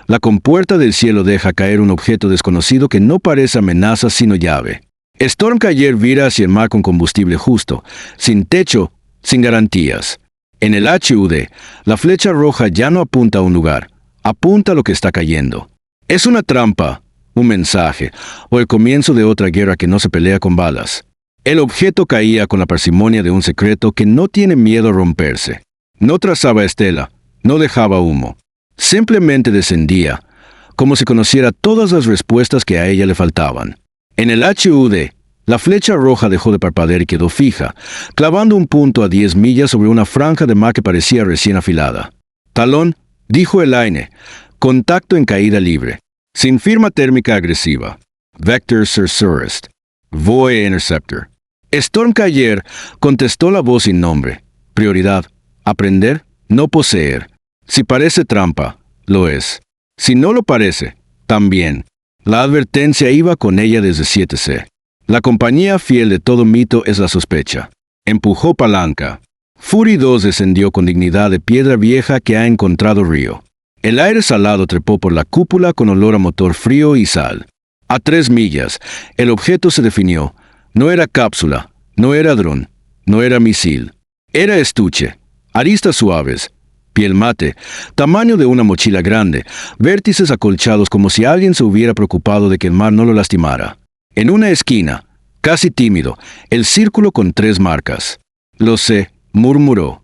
La compuerta del cielo deja caer un objeto desconocido que no parece amenaza sino llave. Stormcaller vira hacia el mar con combustible justo, sin techo, sin garantías. En el HUD, la flecha roja ya no apunta a un lugar, apunta a lo que está cayendo. Es una trampa, un mensaje, o el comienzo de otra guerra que no se pelea con balas. El objeto caía con la parsimonia de un secreto que no tiene miedo a romperse. No trazaba estela, no dejaba humo. Simplemente descendía, como si conociera todas las respuestas que a ella le faltaban. En el HUD, la flecha roja dejó de parpadear y quedó fija, clavando un punto a 10 millas sobre una franja de mar que parecía recién afilada. Talón, dijo Elaine, contacto en caída libre, sin firma térmica agresiva. Vector Sursurist. Voy Interceptor. Stormcaller, contestó la voz sin nombre. Prioridad. Aprender, no poseer. Si parece trampa, lo es. Si no lo parece, También. La advertencia iba con ella desde 7C. La compañía fiel de todo mito es la sospecha. Empujó palanca. Fury 2 descendió con dignidad de piedra vieja que ha encontrado Río. El aire salado trepó por la cúpula con olor a motor frío y sal. A 3 millas, el objeto se definió. No era cápsula, no era dron, no era misil. Era estuche, aristas suaves, piel mate, tamaño de una mochila grande, vértices acolchados como si alguien se hubiera preocupado de que el mar no lo lastimara. En una esquina, casi tímido, el círculo con 3 marcas. Lo sé, murmuró.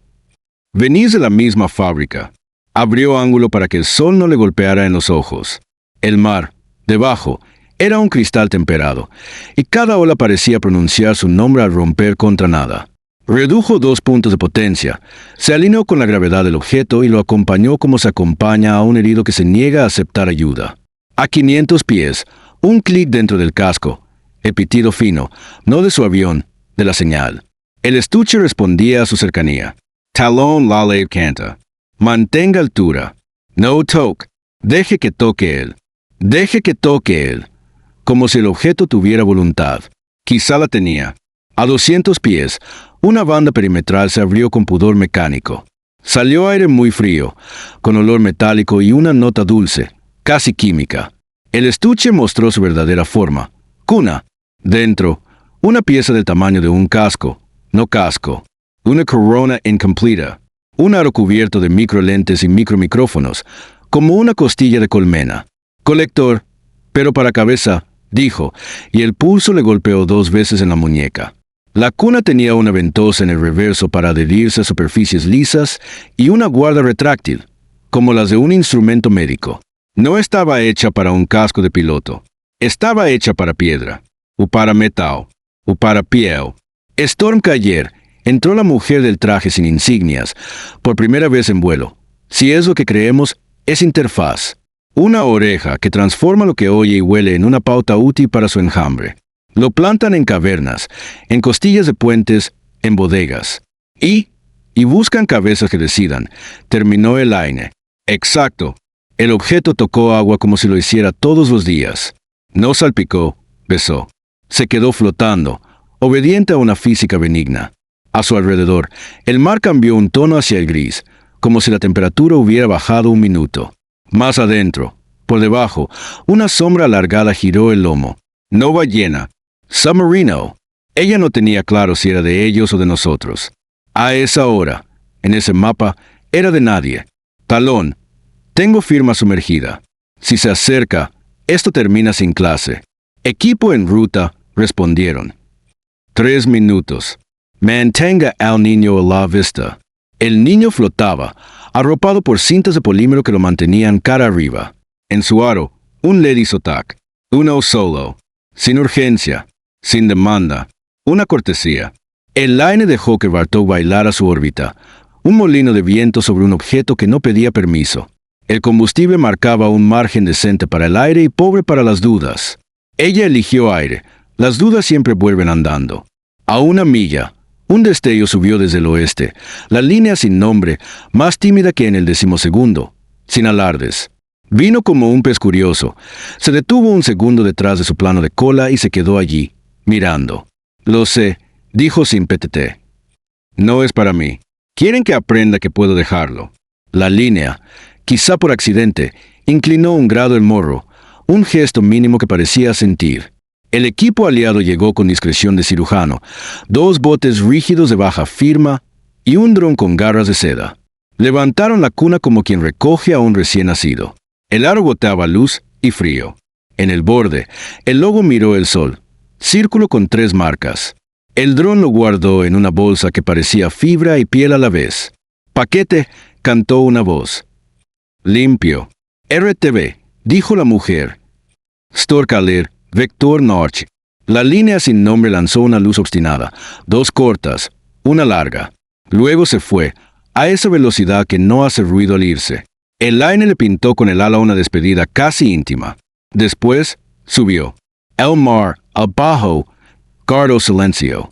Venís de la misma fábrica. Abrió ángulo para que el sol no le golpeara en los ojos. El mar, debajo, era un cristal temperado, y cada ola parecía pronunciar su nombre al romper contra nada. Redujo 2 puntos de potencia, se alineó con la gravedad del objeto y lo acompañó como se acompaña a un herido que se niega a aceptar ayuda. A 500 pies, un clic dentro del casco, el pitido fino, no de su avión, de la señal. El estuche respondía a su cercanía. Talón Lale canta. Mantenga altura. No toque. Deje que toque él. Deje que toque él. Como si el objeto tuviera voluntad. Quizá la tenía. A 200 pies, una banda perimetral se abrió con pudor mecánico. Salió aire muy frío, con olor metálico y una nota dulce, casi química. El estuche mostró su verdadera forma. Cuna. Dentro, una pieza del tamaño de un casco. No casco. Una corona incompleta. Un aro cubierto de microlentes y micromicrófonos, como una costilla de colmena. Colector, pero para cabeza, dijo, y el pulso le golpeó 2 veces en la muñeca. La cuna tenía una ventosa en el reverso para adherirse a superficies lisas y una guarda retráctil, como las de un instrumento médico. No estaba hecha para un casco de piloto. Estaba hecha para piedra, o para metal, o para piel. Storm Cayer. Entró la mujer del traje sin insignias, por primera vez en vuelo. Si es lo que creemos, es interfaz. Una oreja que transforma lo que oye y huele en una pauta útil para su enjambre. Lo plantan en cavernas, en costillas de puentes, en bodegas. Y buscan cabezas que decidan. Terminó el aire. Exacto. El objeto tocó agua como si lo hiciera todos los días. No salpicó, besó. Se quedó flotando, obediente a una física benigna. A su alrededor, el mar cambió un tono hacia el gris, como si la temperatura hubiera bajado 1 minuto. Más adentro, por debajo, una sombra alargada giró el lomo. No ballena. Submarino. Ella no tenía claro si era de ellos o de nosotros. A esa hora, en ese mapa, era de nadie. Talón. Tengo firma sumergida. Si se acerca, esto termina sin clase. Equipo en ruta, respondieron. 3 minutos. Mantenga al niño a la vista. El niño flotaba, arropado por cintas de polímero que lo mantenían cara arriba. En su aro, un Lady Sotak. Uno solo. Sin urgencia. Sin demanda. Una cortesía. El Line dejó que Bartok bailara su órbita. Un molino de viento sobre un objeto que no pedía permiso. El combustible marcaba un margen decente para el aire y pobre para las dudas. Ella eligió aire. Las dudas siempre vuelven andando. A 1 milla. Un destello subió desde el oeste, la línea sin nombre, más tímida que en el 12º, sin alardes. Vino como un pez curioso. Se detuvo un segundo detrás de su plano de cola y se quedó allí, mirando. Lo sé, dijo sin PTT. No es para mí. Quieren que aprenda que puedo dejarlo. La línea, quizá por accidente, inclinó 1 grado el morro, un gesto mínimo que parecía sentir. El equipo aliado llegó con discreción de cirujano, 2 botes rígidos de baja firma y un dron con garras de seda. Levantaron la cuna como quien recoge a un recién nacido. El aro goteaba luz y frío. En el borde, el logo miró el sol, círculo con 3 marcas. El dron lo guardó en una bolsa que parecía fibra y piel a la vez. Paquete, cantó una voz. Limpio. RTV, dijo la mujer. Storkaler. Vector Norch. La línea sin nombre lanzó una luz obstinada, 2 cortas, una larga. Luego se fue, a esa velocidad que no hace ruido al irse. El Line le pintó con el ala una despedida casi íntima. Después, subió. El mar, al bajo, guardó silencio.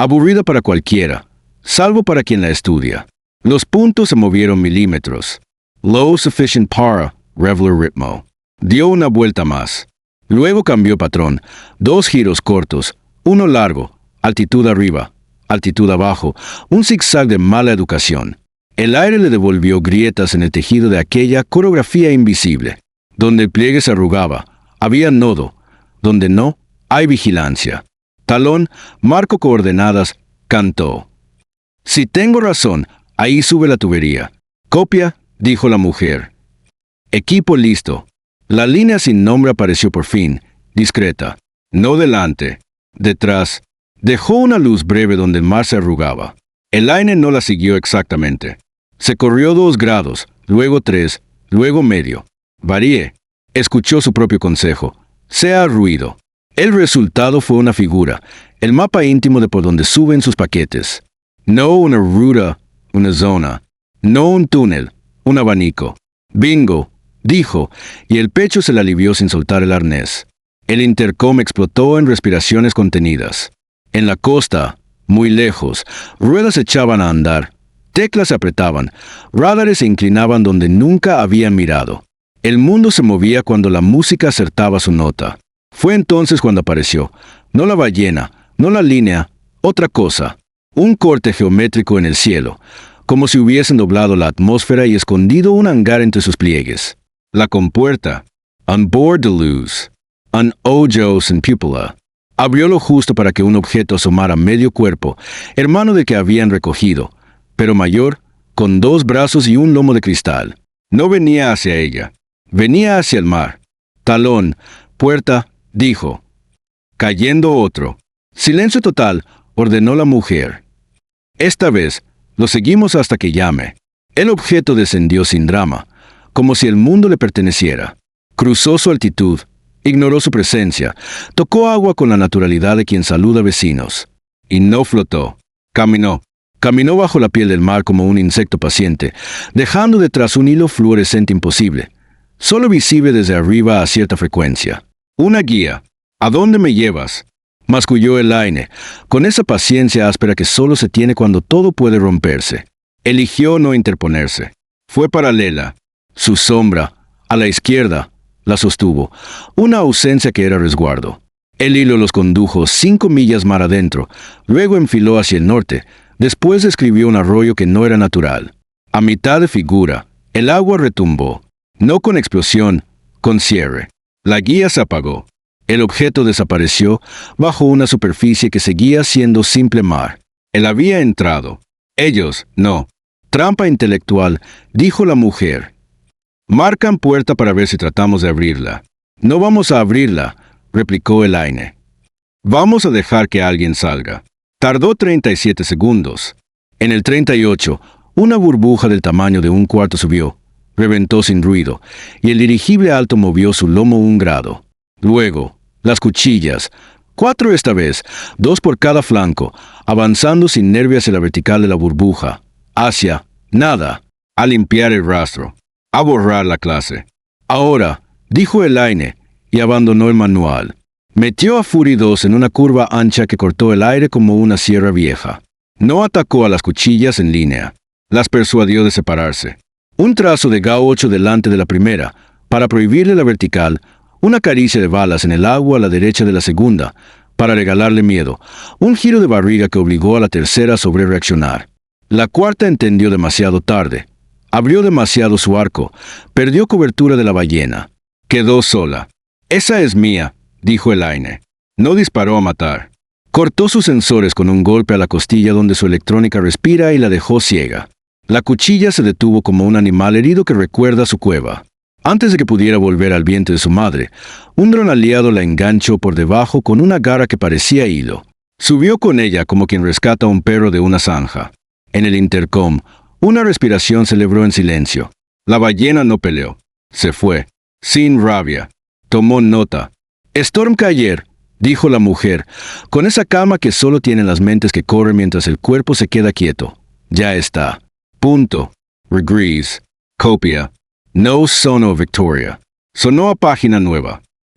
Aburrida para cualquiera, salvo para quien la estudia. Los puntos se movieron milímetros. Low sufficient para, regular ritmo. Dio una vuelta más. Luego cambió patrón. 2 giros cortos, uno largo, altitud arriba, altitud abajo, un zigzag de mala educación. El aire le devolvió grietas en el tejido de aquella coreografía invisible. Donde el pliegue se arrugaba, había nodo. Donde no, hay vigilancia. Talón, marco coordenadas, cantó. Si tengo razón, ahí sube la tubería. Copia, dijo la mujer. Equipo listo. La línea sin nombre apareció por fin, discreta. No delante. Detrás. Dejó una luz breve donde el mar se arrugaba. Elaine no la siguió exactamente. Se corrió 2 grados, luego 3, luego medio. Varíe. Escuchó su propio consejo. Sea ruido. El resultado fue una figura, el mapa íntimo de por donde suben sus paquetes. No una ruta, una zona. No un túnel, un abanico. Bingo, dijo, y el pecho se le alivió sin soltar el arnés. El intercom explotó en respiraciones contenidas. En la costa, muy lejos, ruedas echaban a andar, teclas se apretaban, radares se inclinaban donde nunca habían mirado. El mundo se movía cuando la música acertaba su nota. Fue entonces cuando apareció, no la ballena, no la línea, otra cosa. Un corte geométrico en el cielo, como si hubiesen doblado la atmósfera y escondido un hangar entre sus pliegues. La compuerta, on board the Luz, an hoyo sin pupila. Abrió lo justo para que un objeto asomara medio cuerpo, hermano del que habían recogido, pero mayor, con 2 brazos y un lomo de cristal. No venía hacia ella, venía hacia el mar. Talón, puerta, dijo. Cayendo otro. Silencio total, ordenó la mujer. Esta vez, lo seguimos hasta que llame. El objeto descendió sin drama, como si el mundo le perteneciera. Cruzó su altitud, ignoró su presencia, tocó agua con la naturalidad de quien saluda vecinos. Y no flotó. Caminó. Caminó bajo la piel del mar como un insecto paciente, dejando detrás un hilo fluorescente imposible, solo visible desde arriba a cierta frecuencia. Una guía. ¿A dónde me llevas? Masculló Elaine, con esa paciencia áspera que solo se tiene cuando todo puede romperse. Eligió no interponerse. Fue paralela. Su sombra, a la izquierda, la sostuvo, una ausencia que era resguardo. El hilo los condujo 5 millas mar adentro, luego enfiló hacia el norte, después describió un arroyo que no era natural. A mitad de figura, el agua retumbó, no con explosión, con cierre. La guía se apagó. El objeto desapareció bajo una superficie que seguía siendo simple mar. Él había entrado. Ellos, no. Trampa intelectual, dijo la mujer. Marcan puerta para ver si tratamos de abrirla. No vamos a abrirla, replicó Elaine. Vamos a dejar que alguien salga. Tardó 37 segundos. En el 38, una burbuja del tamaño de un cuarto subió, reventó sin ruido, y el dirigible alto movió su lomo 1 grado. Luego, las cuchillas, 4 esta vez, 2 por cada flanco, avanzando sin nervio hacia la vertical de la burbuja, hacia, nada, a limpiar el rastro, a borrar la clase. Ahora, dijo Elaine, y abandonó el manual. Metió a Fury 2 en una curva ancha que cortó el aire como una sierra vieja. No atacó a las cuchillas en línea. Las persuadió de separarse. Un trazo de GAU 8 delante de la primera, para prohibirle la vertical, una caricia de balas en el agua a la derecha de la segunda, para regalarle miedo, un giro de barriga que obligó a la tercera a sobrereaccionar. La cuarta entendió demasiado tarde. Abrió demasiado su arco, perdió cobertura de la ballena. Quedó sola. Esa es mía, dijo Elaine. No disparó a matar. Cortó sus sensores con un golpe a la costilla donde su electrónica respira y la dejó ciega. La cuchilla se detuvo como un animal herido que recuerda su cueva. Antes de que pudiera volver al vientre de su madre, un dron aliado la enganchó por debajo con una garra que parecía hilo. Subió con ella como quien rescata a un perro de una zanja. En el intercom, una respiración celebró en silencio. La ballena no peleó. Se fue, sin rabia. Tomó nota. Stormcaller, dijo la mujer, con esa calma que solo tienen las mentes que corren mientras el cuerpo se queda quieto. Ya está. Punto. Regrees. Copia. No sono Victoria. Sonó a página nueva.